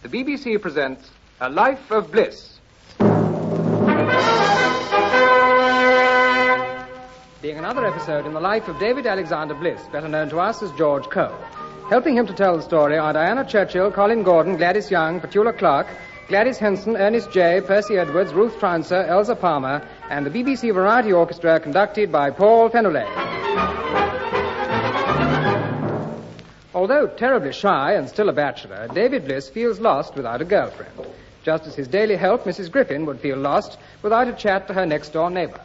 the BBC presents A Life of Bliss. Being another episode in the life of David Alexander Bliss, better known to us as George Cole. Helping him to tell the story are Diana Churchill, Colin Gordon, Gladys Young, Petula Clark, Gladys Henson, Ernest J., Percy Edwards, Ruth Trouncer, Elsa Palmer, and the BBC Variety Orchestra conducted by Paul Fenoulet. Although terribly shy and still a bachelor, David Bliss feels lost without a girlfriend, just as his daily help, Mrs. Griffin, would feel lost without a chat to her next-door neighbour.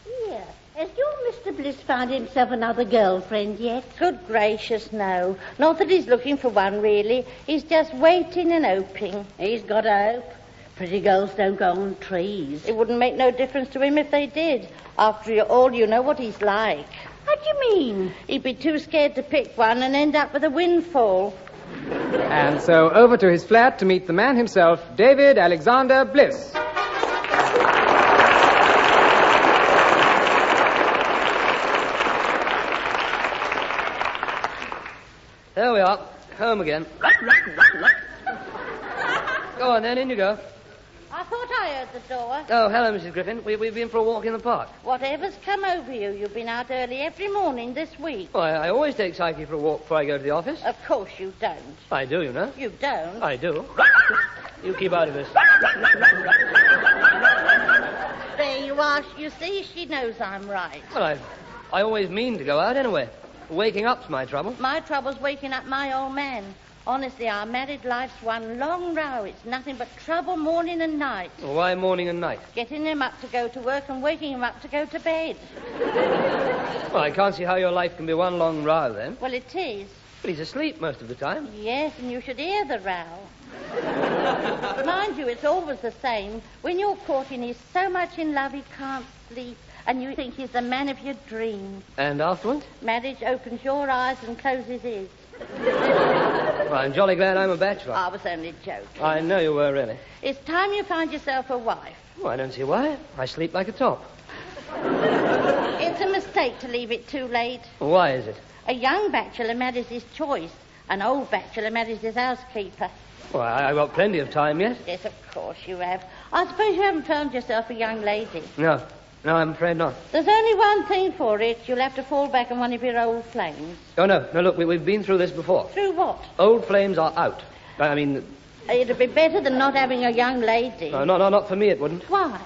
Here, has your Mr. Bliss found himself another girlfriend yet? Good gracious, no. Not that he's looking for one, really. He's just waiting and hoping. He's got hope. Pretty girls don't grow on trees. It wouldn't make no difference to him if they did. After all, you know what he's like. What do you mean? He'd be too scared to pick one and end up with a windfall. And so over to his flat to meet the man himself, David Alexander Bliss. There we are. Home again. Go on, then. In you go. I thought I heard the door. Oh, hello, Mrs. Griffin. We've been for a walk in the park. Whatever's come over you, you've been out early every morning this week. Oh, I always take Psyche for a walk before I go to the office. Of course you don't. I do, you know. You don't? I do. You keep out of this. There you are. You see, she knows I'm right. Well, I always mean to go out anyway. Waking up's my trouble. My trouble's waking up my old man. Honestly, our married life's one long row. It's nothing but trouble morning and night. Well, why morning and night? Getting him up to go to work and waking him up to go to bed. Well, I can't see how your life can be one long row, then. Well, it is. But he's asleep most of the time. Yes, and you should hear the row. Mind you, it's always the same. When you're caught and he's so much in love he can't sleep, and you think he's the man of your dreams. And afterwards? Marriage opens your eyes and closes his. Well, I'm jolly glad I'm a bachelor. I was only joking. I know you were, really. It's time you found yourself a wife. Well, I don't see why. I sleep like a top. It's a mistake to leave it too late. Why is it? A young bachelor marries his choice. An old bachelor marries his housekeeper. Well, I've got plenty of time yet. Yes, of course you have. I suppose you haven't found yourself a young lady. No, I'm afraid not. There's only one thing for it. You'll have to fall back on one of your old flames. Oh, no, look, we've been through this before. Through what? Old flames are out. I mean... It'd be better than not having a young lady. No, not for me, it wouldn't. Why?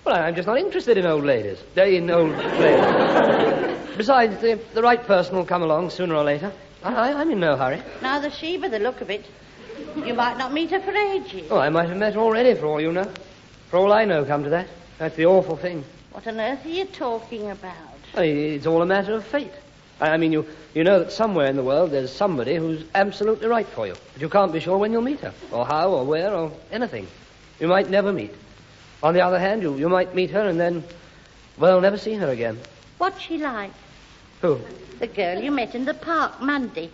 Well, I'm just not interested in old ladies. In old flames. Besides, the right person will come along sooner or later. I'm in no hurry. Neither she by the look of it. You might not meet her for ages. Oh, I might have met her already, for all you know. For all I know, come to that. That's the awful thing. What on earth are you talking about? It's all a matter of fate. I mean, you know that somewhere in the world there's somebody who's absolutely right for you. But you can't be sure when you'll meet her, or how, or where, or anything. You might never meet. On the other hand, you might meet her and then, well, never see her again. What's she like? Who? The girl you met in the park Monday.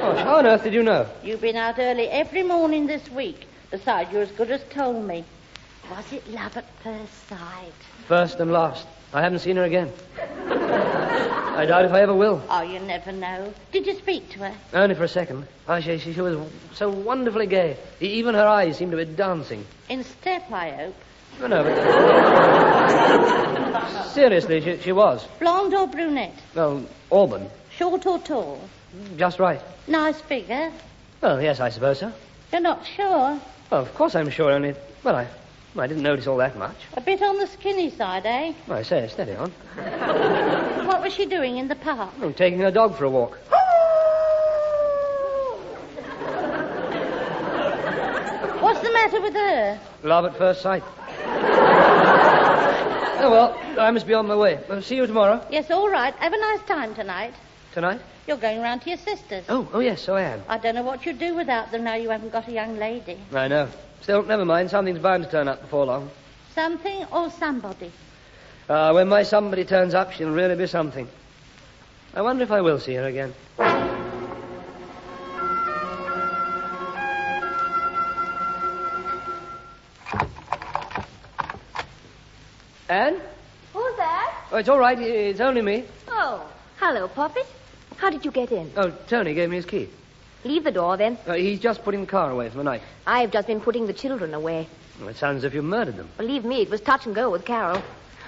Oh, how on earth did you know? You've been out early every morning this week. Besides, you as good as told me. Was it love at first sight? First and last. I haven't seen her again. I doubt if I ever will. Oh, you never know. Did you speak to her? Only for a second. She was so wonderfully gay. Even her eyes seemed to be dancing. In step, I hope. No, but... Seriously, she was. Blonde or brunette? Well, auburn. Short or tall? Just right. Nice figure? Well, yes, I suppose so. You're not sure? Well, of course I'm sure, only... Well, I didn't notice all that much. A bit on the skinny side, eh? I say, steady on. What was she doing in the park? I'm taking her dog for a walk. What's the matter with her? Love at first sight. Oh, well, I must be on my way. I'll see you tomorrow. Yes, all right. Have a nice time tonight. Tonight? You're going round to your sister's. Oh, yes, so I am. I don't know what you'd do without them now you haven't got a young lady. I know. Still, never mind. Something's bound to turn up before long. Something or somebody? When my somebody turns up, she'll really be something. I wonder if I will see her again. Anne? Who's that? Oh, it's all right. It's only me. Oh, hello, Poppet. How did you get in? Oh, Tony gave me his key. Leave the door, then. He's just putting the car away for the night. I've just been putting the children away. Well, it sounds as if you murdered them. Believe me, it was touch and go with Carol.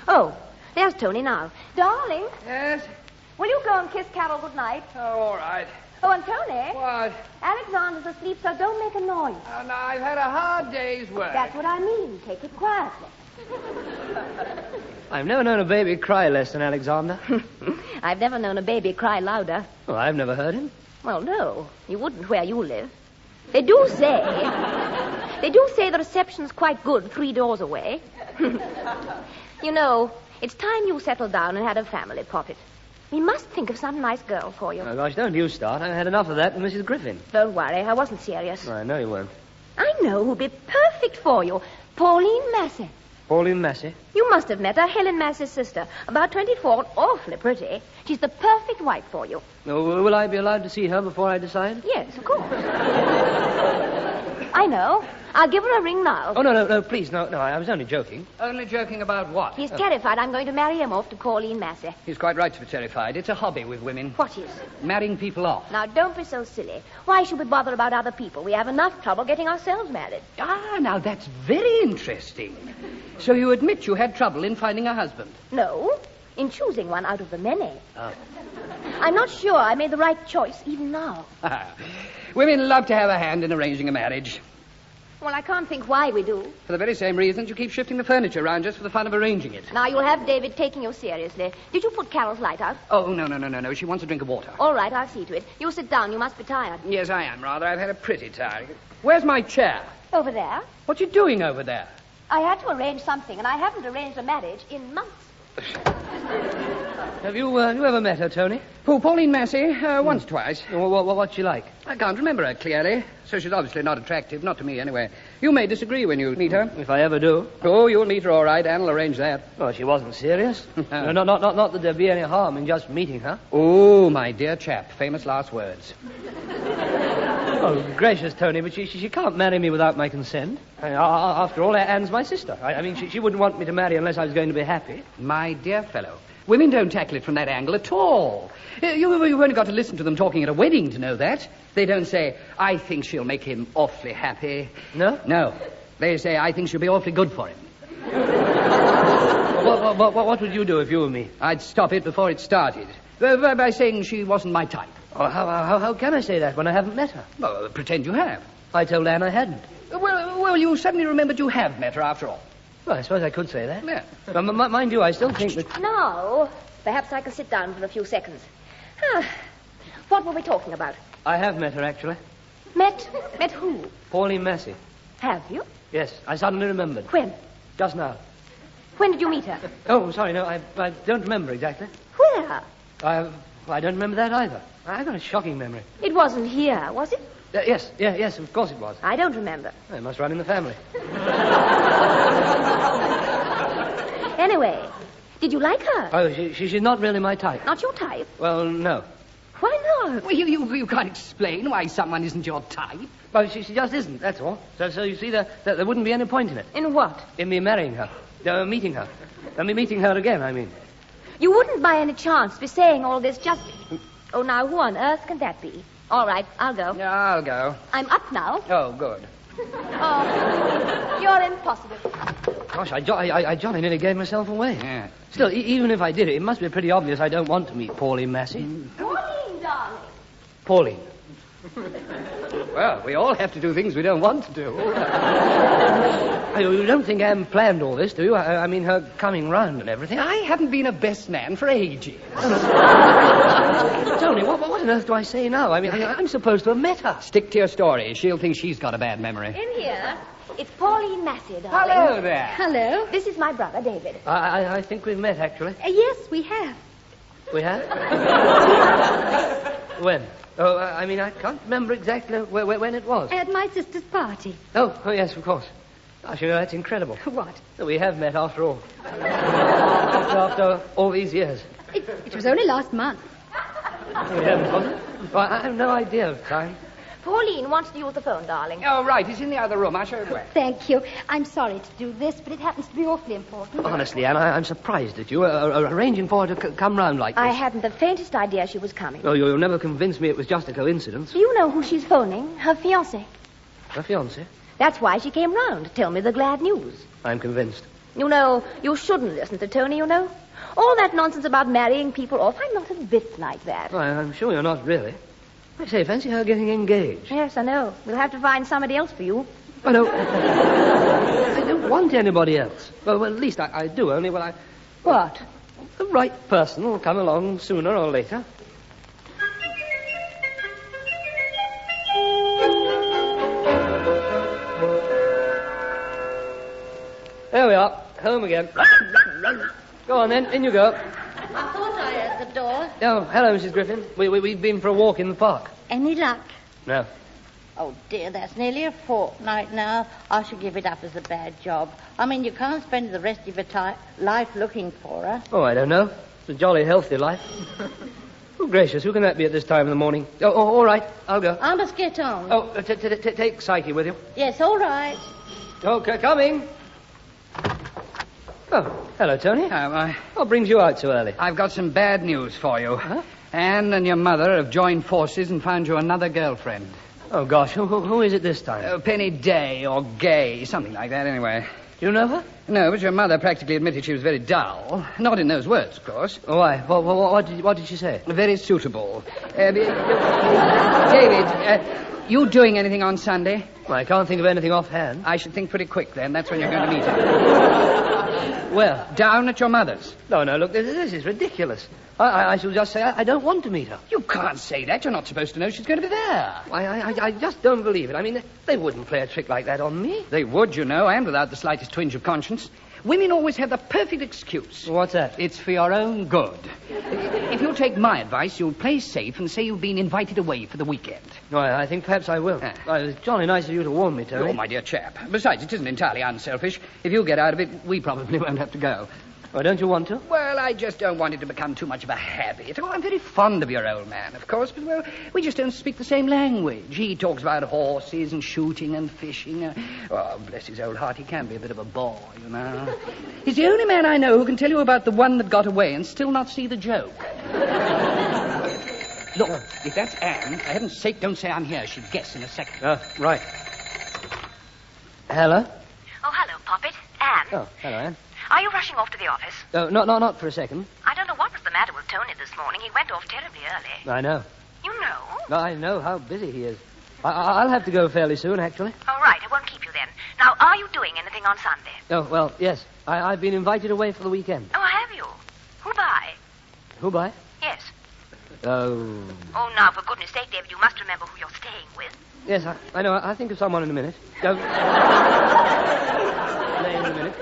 Oh, there's Tony now. Darling, Yes? will you go and kiss Carol goodnight? Oh, all right. Oh, and Tony, What? Alexander's asleep, so don't make a noise. Oh, no, I've had a hard day's work. That's what I mean. Take it quietly. I've never known a baby cry less than Alexander. I've never known a baby cry louder. Well, I've never heard him. Well, no, you wouldn't where you live. They do say the reception's quite good 3 doors away. You know, it's time you settled down and had a family, Poppet. We must think of some nice girl for you. Oh, gosh, don't you start. I've had enough of that with Mrs. Griffin. Don't worry, I wasn't serious. I know you weren't. I know who'd be perfect for you. Pauline Massey. Pauline Massey? You must have met her, Helen Massey's sister. About 24 and awfully pretty. She's the perfect wife for you. Oh, will I be allowed to see her before I decide? Yes, of course. I know. I'll give her a ring now. Oh, no, please, no, I was only joking. Only joking about what? He's terrified I'm going to marry him off to Pauline Massey. He's quite right to be terrified. It's a hobby with women. What is? Marrying people off. Now, don't be so silly. Why should we bother about other people? We have enough trouble getting ourselves married. Ah, now that's very interesting. So you admit you had trouble in finding a husband? No, in choosing one out of the many. Oh. I'm not sure I made the right choice, even now. Women love to have a hand in arranging a marriage. Well, I can't think why we do. For the very same reasons you keep shifting the furniture around just for the fun of arranging it. Now, you'll have David taking you seriously. Did you put Carol's light out? Oh, no. She wants a drink of water. All right, I'll see to it. You sit down. You must be tired. Yes, I am, rather. I've had a pretty tiring. Where's my chair? Over there. What you doing over there? I had to arrange something, and I haven't arranged a marriage in months. Have you ever met her, Tony? Who, Pauline Massey? Once, twice. What's she like? I can't remember her clearly, so she's obviously not attractive, not to me anyway. You may disagree when you meet her. If I ever do. Oh, you'll meet her all right. Anne will arrange that. Well, she wasn't serious. No, not that there'd be any harm in just meeting her. Oh, my dear chap. Famous last words. Oh, gracious, Tony, but she can't marry me without my consent. After all, Anne's my sister. I mean, she wouldn't want me to marry unless I was going to be happy. My dear fellow, women don't tackle it from that angle at all. You've only got to listen to them talking at a wedding to know that. They don't say, I think she'll make him awfully happy. No? No. They say, I think she'll be awfully good for him. What would you do if you were me? I'd stop it before it started. By saying she wasn't my type. Oh, how can I say that when I haven't met her? Well, pretend you have. I told Anne I hadn't. Well, you suddenly remembered you have met her after all. Well, I suppose I could say that. Yeah. But mind you, I still think that... No. Perhaps I can sit down for a few seconds. What were we talking about? I have met her, actually. Met who? Pauline Massey. Have you? Yes, I suddenly remembered. When? Just now. When did you meet her? Oh, sorry, no, I don't remember exactly. Where? I don't remember that either. I've got a shocking memory. It wasn't here, was it? Yes, of course it was. I don't remember. It must run in the family. Anyway, did you like her? Oh, she's not really my type. Not your type? Well, no. Why not? Well, you can't explain why someone isn't your type. Well, she just isn't, that's all. So you see, there wouldn't be any point in it. In what? In me marrying her. Meeting her. Me meeting her again, I mean. You wouldn't by any chance be saying all this just... Oh, now, who on earth can that be? All right, I'll go. Yeah, I'll go. I'm up now. Oh, good. Oh, you're impossible. Gosh, I jolly nearly gave myself away. Yeah. Still, even if I did it must be pretty obvious I don't want to meet Pauline Massey. Pauline, darling. Pauline. Well, we all have to do things we don't want to do. You don't think Anne planned all this, do you? I mean, her coming round and everything. I haven't been a best man for ages. Tony, what on earth do I say now? I mean, I'm supposed to have met her. Stick to your story. She'll think she's got a bad memory. In here, it's Pauline Massey, darling. Hello there. Hello. This is my brother, David. I think we've met, actually. Yes, we have. We have? When? Oh, I mean, I can't remember exactly when it was. At my sister's party. Oh, yes, of course. Gosh, you know, that's incredible. What? We have met after all. After all these years. It was only last month. We haven't, was it? Well, I have no idea of time. Pauline wants to use the phone, darling. Oh, right. He's in the other room. I'll show you where. Thank you. I'm sorry to do this, but it happens to be awfully important. Honestly, Anne, I'm surprised at you, arranging for her to come round like this. I hadn't the faintest idea she was coming. Oh, you'll never convince me it was just a coincidence. Do you know who she's phoning? Her fiancé. Her fiancé? That's why she came round, to tell me the glad news. I'm convinced. You know, you shouldn't listen to Tony, you know. All that nonsense about marrying people off, I'm not a bit like that. Oh, I'm sure you're not really. I say, fancy her getting engaged. Yes, I know. We'll have to find somebody else for you. I don't want anybody else. Well, at least I do, only when I... What? The right person will come along sooner or later. There we are. Home again. Go on, then. In you go. I thought I heard the door. Oh, hello, Mrs. Griffin. We've been for a walk in the park. Any luck? No. Oh, dear, that's nearly a fortnight now. I should give it up as a bad job. I mean, you can't spend the rest of your life looking for her. Oh, I don't know. It's a jolly healthy life. Oh, gracious, who can that be at this time in the morning? Oh, all right, I'll go. I must get on. Oh, take Psyche with you. Yes, all right. Okay, coming. Oh, hello, Tony. What brings you out so early? I've got some bad news for you. Huh? Anne and your mother have joined forces and found you another girlfriend. Oh, gosh, who is it this time? Penny Day or Gay, something like that, anyway. Do you know her? No, but your mother practically admitted she was very dull. Not in those words, of course. Oh, why? What did she say? Very suitable. David, you doing anything on Sunday? Well, I can't think of anything offhand. I should think pretty quick, then. That's when you're going to meet her. Well? Down at your mother's. No, look, this is ridiculous. I shall just say I don't want to meet her. You can't say that. You're not supposed to know she's going to be there. I just don't believe it. I mean, they wouldn't play a trick like that on me. They would, you know, and without the slightest twinge of conscience. Women always have the perfect excuse. What's that? It's for your own good. If you'll take my advice, you'll play safe and say you've been invited away for the weekend. No, I think perhaps I will. It's jolly nice of you to warn me, Tony. Oh, my dear chap. Besides, it isn't entirely unselfish. If you get out of it, we probably won't have to go. Oh, don't you want to? Well, I just don't want it to become too much of a habit. Oh, I'm very fond of your old man, of course, but, well, we just don't speak the same language. He talks about horses and shooting and fishing. Oh, bless his old heart, he can be a bit of a bore, you know. He's the only man I know who can tell you about the one that got away and still not see the joke. Look, if that's Anne, for heaven's sake, don't say I'm here. She'd guess in a second. Right. Hello? Oh, hello, Poppet. Anne. Oh, hello, Anne. Are you rushing off to the office? Oh, not for a second. I don't know what was the matter with Tony this morning. He went off terribly early. I know. You know? No, I know how busy he is. I'll have to go fairly soon, actually. All right, I won't keep you then. Now, are you doing anything on Sunday? Oh, well, yes. I've been invited away for the weekend. Oh, have you? Who by? Who by? Yes. Oh. Oh, now, for goodness sake, David, you must remember who you're staying with. Yes, I know. I'll think of someone in a minute. Name in a minute.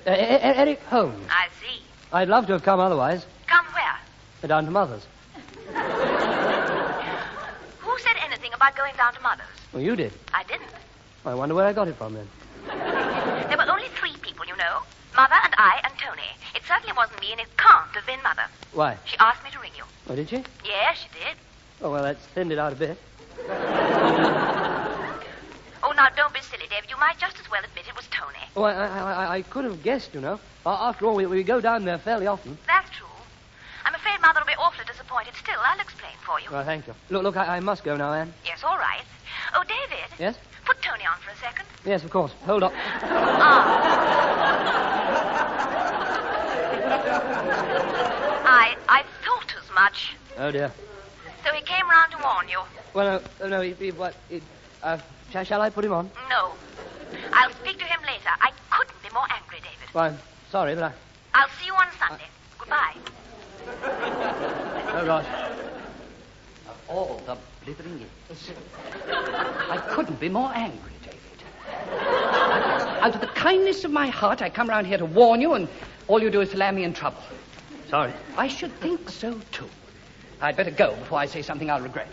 Eric Holmes. I see. I'd love to have come otherwise. Come where? Down to Mother's. Who said anything about going down to Mother's? Well, you did. I didn't. I wonder where I got it from, then. There were only 3 people, you know. Mother and I and Tony. It certainly wasn't me, and it can't have been Mother. Why? She asked me to ring you. Oh, did she? Yes, she did. Oh, well, that's thinned it out a bit. Oh, now, don't be silly, David. You might just as well admit it was Tony. Oh, I could have guessed, you know. After all, we go down there fairly often. That's true. I'm afraid Mother will be awfully disappointed. Still, I'll explain for you. Well, thank you. Look, I must go now, Anne. Yes, all right. Oh, David. Yes? Put Tony on for a second. Yes, of course. Hold up. I thought as much. Oh, dear. So he came round to warn you? Well, no, shall I put him on? No. I'll speak to him later. I couldn't be more angry, David. Well, I'm sorry, but I'll see you on Sunday. Goodbye. Oh, gosh. Of all the blithering idiots. I couldn't be more angry, David. Out of the kindness of my heart, I come round here to warn you, and all you do is to land me in trouble. Sorry. I should think so, too. I'd better go before I say something I'll regret.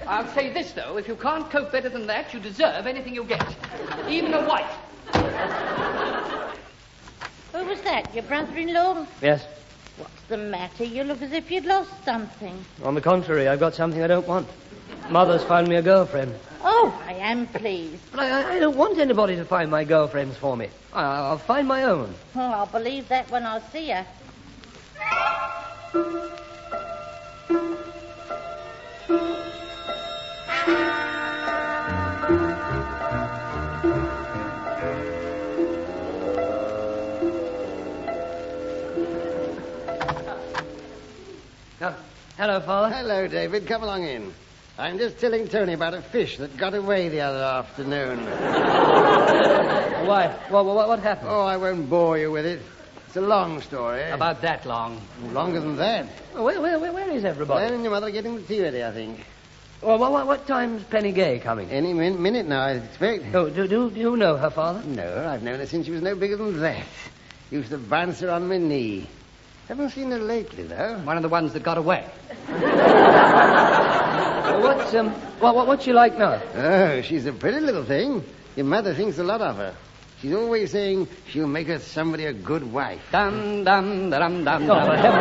I'll say this, though. If you can't cope better than that, you deserve anything you get. Even a wife. Who was that? Your brother-in-law? Yes. What's the matter? You look as if you'd lost something. On the contrary, I've got something I don't want. Mother's found me a girlfriend. Oh, I am pleased. But I don't want anybody to find my girlfriends for me. I'll find my own. Oh, I'll believe that when I see her. Oh, hello, Father. Hello, David. Come along in. I'm just telling Tony about a fish that got away the other afternoon. Why? What happened? Oh, I won't bore you with it. It's a long story. About that long. Longer than that. Where is everybody? Well, and your mother getting the tea ready, I think. Well, what time's Penny Gay coming? Any minute now, I expect. Oh, do you know her, Father? No, I've known her since she was no bigger than that. Used to bounce her on my knee. Haven't seen her lately, though. One of the ones that got away. What's she like now? Oh, she's a pretty little thing. Your mother thinks a lot of her. She's always saying she'll make her somebody a good wife. Dum, dum, dum, dum, Oh, for dum.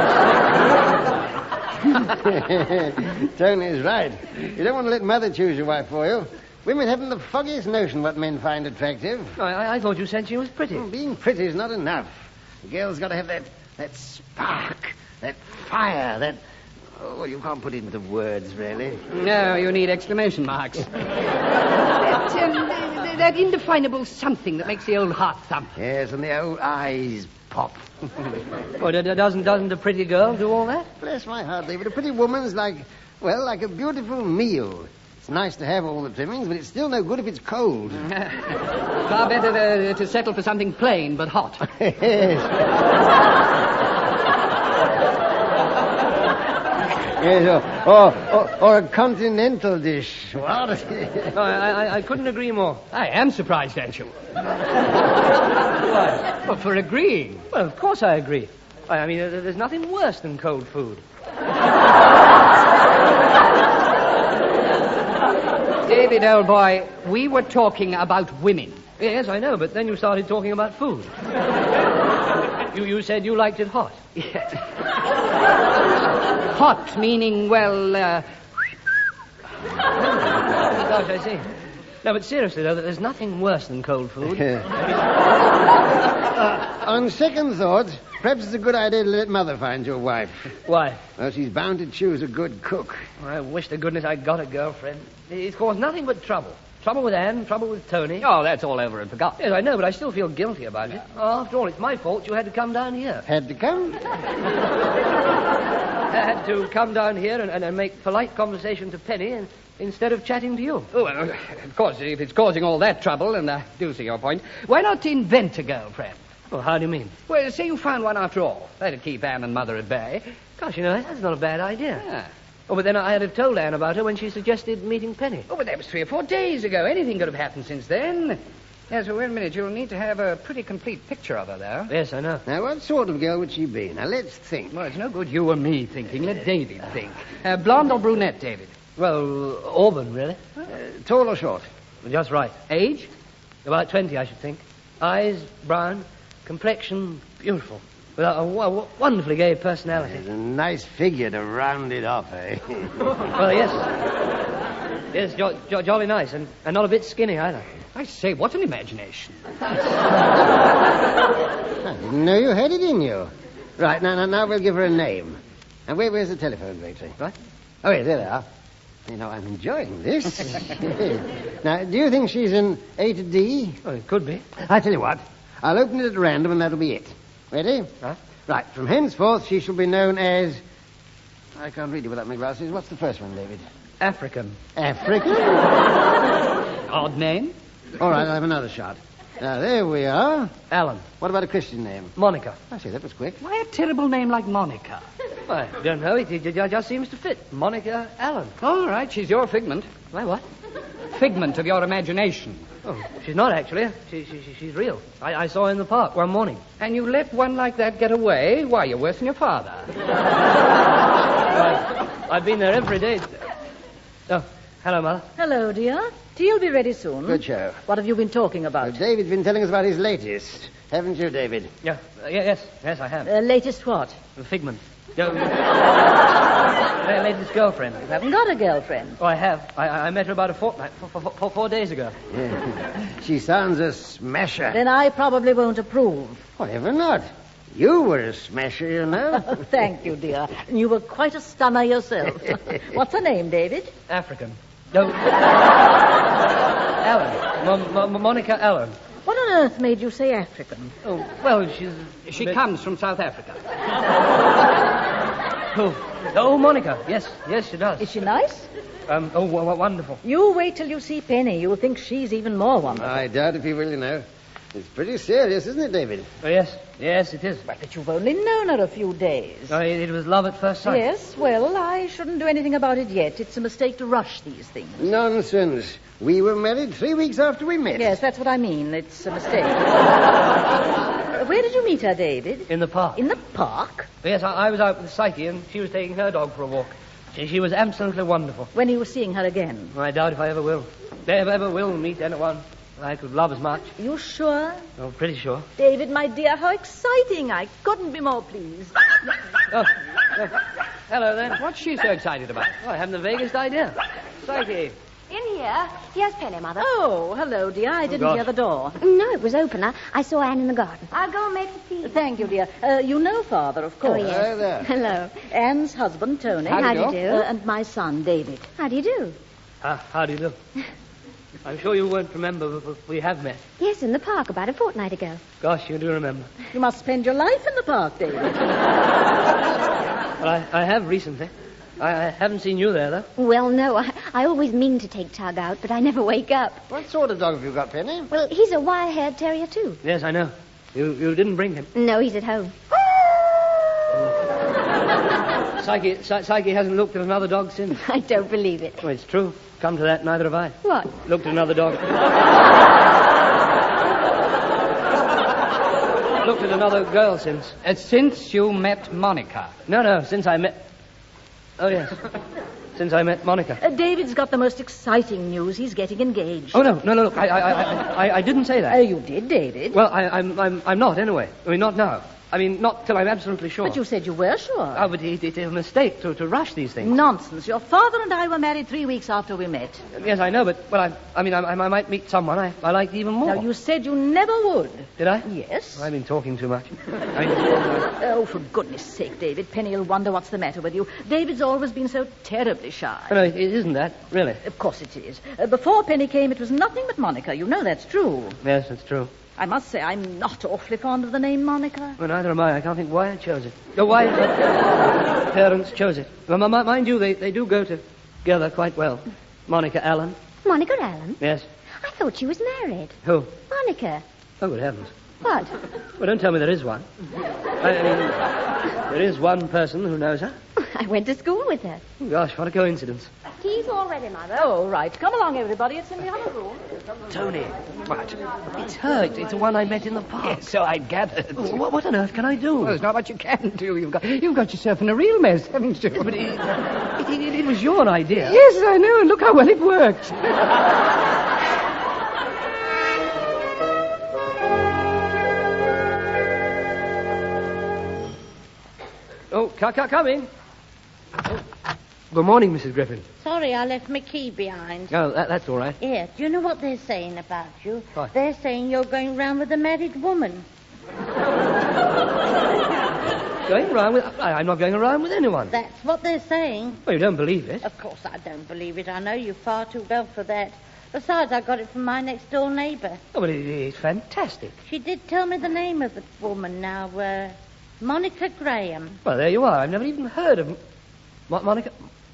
heaven's sake. Tony's right. You don't want to let mother choose your wife for you. Women haven't the foggiest notion what men find attractive. I thought you said she was pretty. Being pretty is not enough. A girl's got to have that spark, that fire, that... Oh, you can't put it into words, really. No, you need exclamation marks. that indefinable something that makes the old heart thump. Yes, and the old eyes pop. Doesn't a pretty girl do all that? Bless my heart, David. A pretty woman's like a beautiful meal. It's nice to have all the trimmings, but it's still no good if it's cold. Far better to settle for something plain but hot. Yes, or a continental dish. What? No, I couldn't agree more. I am surprised at you. Why? Well, for agreeing. Well, of course I agree. I mean, there's nothing worse than cold food. David, old boy, we were talking about women. Yes, I know, but then you started talking about food. You said you liked it hot. Hot, meaning, well, Gosh, I see. No, but seriously, though, there's nothing worse than cold food. On second thought, perhaps it's a good idea to let Mother find your wife. Why? Well, she's bound to choose a good cook. I wish to goodness I'd got a girlfriend. It's caused nothing but trouble. Trouble with Anne, trouble with Tony. Oh, that's all over and forgotten. Yes, I know, but I still feel guilty about it. After all, it's my fault you had to come down here. Had to come? I had to come down here and make polite conversation to Penny instead of chatting to you. Oh, well, of course, if it's causing all that trouble, and I do see your point, why not invent a girlfriend? Well, how do you mean? Well, say you found one after all. That'd keep Anne and Mother at bay. Gosh, that's not a bad idea. Yeah. Oh, but then I'd have told Anne about her when she suggested meeting Penny. Oh, but that was 3 or 4 days ago. Anything could have happened since then. Yes, well, wait a minute. You'll need to have a pretty complete picture of her, though. Yes, I know. Now, what sort of girl would she be? Now, let's think. Well, it's no good you or me thinking. Let David think. Blonde or brunette, David? Well, Auburn, really. Tall or short? Just right. Age? About 20, I should think. Eyes, brown. Complexion, beautiful. With a wonderfully gay personality. It's a nice figure to round it off, eh? Well, yes. Yes, jolly nice, and not a bit skinny either. I say, what an imagination. I didn't know you had it in you. Right, now we'll give her a name. And where's the telephone directory? What? Oh, yes, there they are. You know, I'm enjoying this. Now, do you think she's an A to D? Well, it could be. I tell you what, I'll open it at random and that'll be it. Ready? Huh? Right, from henceforth she shall be known as... I can't read it without my glasses. What's the first one, David? African. African? Odd name? All right, I'll have another shot. Now, there we are. Alan. What about a Christian name? Monica. I see, that was quick. Why a terrible name like Monica? I don't know. It just seems to fit. Monica Allen. All right, she's your figment. Why, what? Figment of your imagination. Oh, she's not, actually. She's real. I saw her in the park one morning. And you let one like that get away? Why, you're worse than your father. I've been there every day. Oh, hello, Mother. Hello, dear. Tea'll be ready soon. Good show. What have you been talking about? David's been telling us about his latest. Haven't you, David? Yeah, yes, I have. Latest what? The figment. Latest girlfriend. You haven't got a girlfriend. Oh, I have. I met her about a fortnight, 4 days ago. Yeah. She sounds a smasher. Then I probably won't approve. Whatever not. You were a smasher, you know. Thank you, dear. And you were quite a stunner yourself. What's her name, David? African. No. Ellen. Monica Ellen. What on earth made you say African? Oh, well, She comes from South Africa. Oh, Monica. Yes, she does. Is she nice? Wonderful. You wait till you see Penny. You'll think she's even more wonderful. I doubt if you will, you know. It's pretty serious, isn't it, David? Oh, yes, it is. But you've only known her a few days. Oh, it was love at first sight. Yes, well, I shouldn't do anything about it yet. It's a mistake to rush these things. Nonsense. We were married 3 weeks after we met. Yes, that's what I mean. It's a mistake. Where did you meet her, David? In the park. In the park? Yes, I was out with Psyche, and she was taking her dog for a walk. She was absolutely wonderful. When are you seeing her again? I doubt if I ever will. Ever will meet anyone I could love as much. You sure? Oh, pretty sure. David, my dear, how exciting. I couldn't be more pleased. Oh, hello, then. What's she so excited about? Oh, I haven't the vaguest idea. Psyche. In here. Here's Penny, Mother. Oh, hello, dear. I didn't gosh. hear the door. No, it was open. I saw Anne in the garden. I'll go and make the tea. Thank you, dear. You know Father, of course. Oh, yes. Hi there. Hello. Anne's husband, Tony. How do you do? And my son, David. How do you do? How do you do? I'm sure you won't remember, but we have met. Yes, in the park about a fortnight ago. Gosh, you do remember. You must spend your life in the park, David. Well, I have recently. I haven't seen you there, though. Well, no, I always mean to take Tug out, but I never wake up. What sort of dog have you got, Penny? Well, he's a wire-haired terrier, too. Yes, I know. You didn't bring him. No, he's at home. Psyche hasn't looked at another dog since. I don't believe it. Well, it's true. Come to that, neither have I. What? Looked at another dog. Looked at another girl since. Since you met Monica. No, since I met... Oh, yes. Since I met Monica. David's got the most exciting news. He's getting engaged. Oh, no, look, I didn't say that. You did, David. Well, I'm not, anyway. I mean, not now. I mean, not till I'm absolutely sure. But you said you were sure. Oh, but it's a mistake to rush these things. Nonsense. Your father and I were married 3 weeks after we met. Yes, I know, but, well, I might meet someone I liked even more. Now, you said you never would. Did I? Yes. I've been talking too much. Oh, for goodness sake, David. Penny will wonder what's the matter with you. David's always been so terribly shy. No, it isn't that, really. Of course it is. Before Penny came, it was nothing but Monica. You know that's true. Yes, that's true. I must say, I'm not awfully fond of the name Monica. Well, neither am I. I can't think why I chose it. No, why parents chose it. Well, mind you, they do go together quite well. Monica Allen. Monica Allen? Yes. I thought she was married. Who? Monica. Oh, good heavens. What? Well, don't tell me there is one. I mean, there is one person who knows her. I went to school with her. Oh, gosh, what a coincidence. Tea's all ready, Mother. Oh, right. Come along, everybody. It's in the other room. Tony. What? It's her. It's the one I met in the park. Yes, so I gathered. What on earth can I do? Well, there's not much you can do. You've got yourself in a real mess, haven't you? But it was your idea. Yes, I know, and look how well it worked. Oh, come in. Oh. Good morning, Mrs. Griffin. Sorry, I left my key behind. Oh, that's all right. Yeah, do you know what they're saying about you? What? They're saying you're going round with a married woman. Going around with... I'm not going around with anyone. That's what they're saying. Well, you don't believe it. Of course I don't believe it. I know you far too well for that. Besides, I got it from my next-door neighbour. Oh, but it's fantastic. She did tell me the name of the woman now, Monica Graham. Well, there you are. I've never even heard of...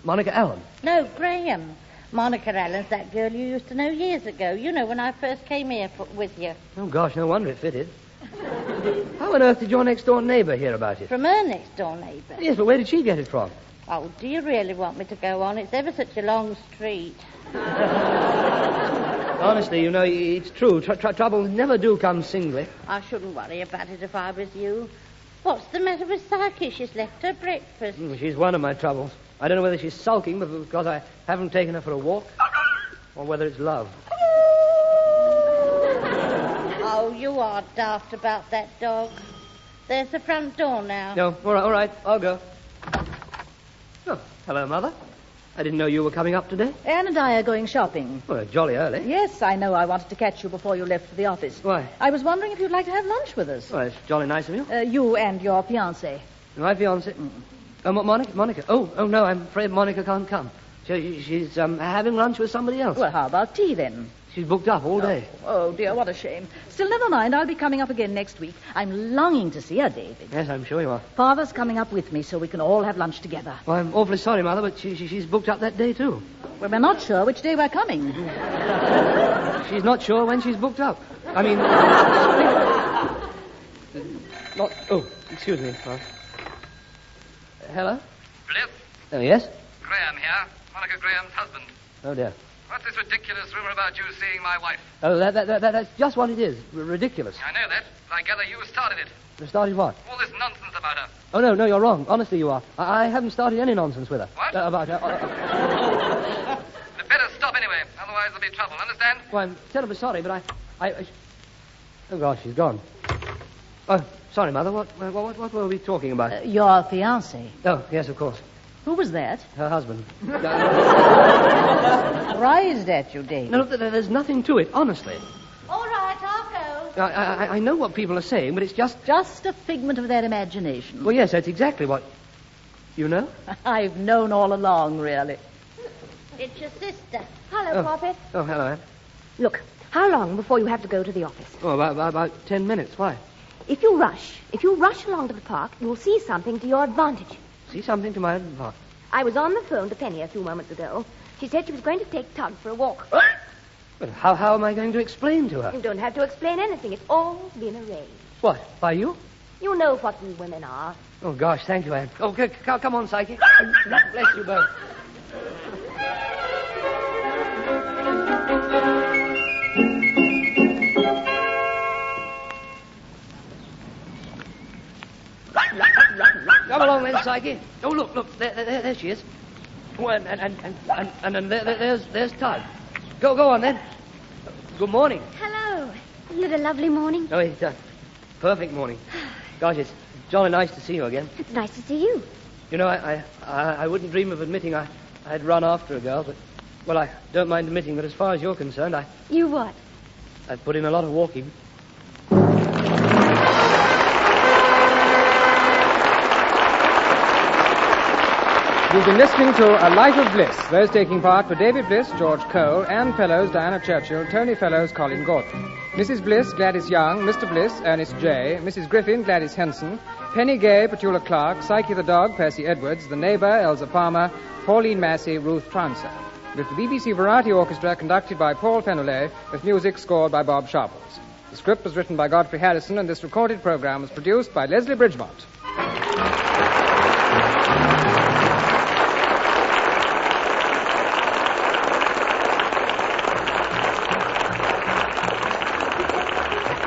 Monica Allen. No, Graham. Monica Allen's that girl you used to know years ago. You know, when I first came here with you. Oh, gosh, no wonder it fitted. How on earth did your next-door neighbour hear about it? From her next-door neighbour. Yes, but where did she get it from? Oh, do you really want me to go on? It's ever such a long street. Honestly, you know, it's true. Troubles never do come singly. I shouldn't worry about it if I was you. What's the matter with Psyche? She's left her breakfast. She's one of my troubles. I don't know whether she's sulking because I haven't taken her for a walk, or whether it's love. Oh, you are daft about that dog. There's the front door now. No, all right, I'll go. Oh, hello, Mother. I didn't know you were coming up today. Anne and I are going shopping. Well, jolly early. Yes, I know. I wanted to catch you before you left for the office. Why? I was wondering if you'd like to have lunch with us. Well, it's jolly nice of you. You and your fiancée. My fiancée? Oh, Monica? Oh, no, I'm afraid Monica can't come. She's having lunch with somebody else. Well, how about tea, then? She's booked up all day. Oh, dear, what a shame. Still, never mind. I'll be coming up again next week. I'm longing to see her, David. Yes, I'm sure you are. Father's coming up with me so we can all have lunch together. Well, I'm awfully sorry, Mother, but she's booked up that day, too. Well, we're not sure which day we're coming. She's not sure when she's booked up. I mean... not... Oh, excuse me. Hello? Bliss? Oh, yes? Graham here. Monica Graham's husband. Oh, dear. What's this ridiculous rumor about you seeing my wife? Oh, that's just what it is. Ridiculous. I know that, but I gather you started it. Started what? All this nonsense about her. Oh, no, you're wrong. Honestly, you are. I haven't started any nonsense with her. What? About her. You'd better stop anyway, otherwise there'll be trouble, understand? Well, I'm terribly sorry, but I... Oh, gosh, she's gone. Oh, sorry, Mother. What were we talking about? Your fiancé. Oh, yes, of course. Who was that? Her husband. Surprised at you, David. No, there's nothing to it, honestly. All right, I'll go. I know what people are saying, but it's just... Just a figment of their imagination. Well, yes, that's exactly what... You know? I've known all along, really. It's your sister. Hello, Poppy. Oh, hello, Anne. Look, how long before you have to go to the office? Oh, about 10 minutes. Why? If you rush along to the park, you'll see something to your advantage. See something to my advantage. I was on the phone to Penny a few moments ago. She said she was going to take Tug for a walk. But how am I going to explain to her? You don't have to explain anything. It's all been arranged. What, by you? You know what we women are. Oh, gosh, thank you, Anne. Oh, come on, Psyche. Bless you both. Come along then, Psyche. Oh, look, there she is. Oh, and there's Tug. Go on then. Good morning. Hello. Isn't it a lovely morning? Oh, it's a perfect morning. Gosh, it's jolly nice to see you again. It's nice to see you. You know, I wouldn't dream of admitting I'd run after a girl, but, well, I don't mind admitting that as far as you're concerned, You what? I've put in a lot of walking. You've been listening to A Life of Bliss. Those taking part were David Bliss, George Cole, Anne Fellows, Diana Churchill, Tony Fellows, Colin Gordon. Mrs. Bliss, Gladys Young, Mr. Bliss, Ernest J., Mrs. Griffin, Gladys Henson, Penny Gay, Petula Clark, Psyche the dog, Percy Edwards, the neighbor, Elsa Palmer, Pauline Massey, Ruth Transer. With the BBC Variety Orchestra conducted by Paul Fenollet, with music scored by Bob Sharples. The script was written by Geoffrey Harrison, and this recorded program was produced by Leslie Bridgemont.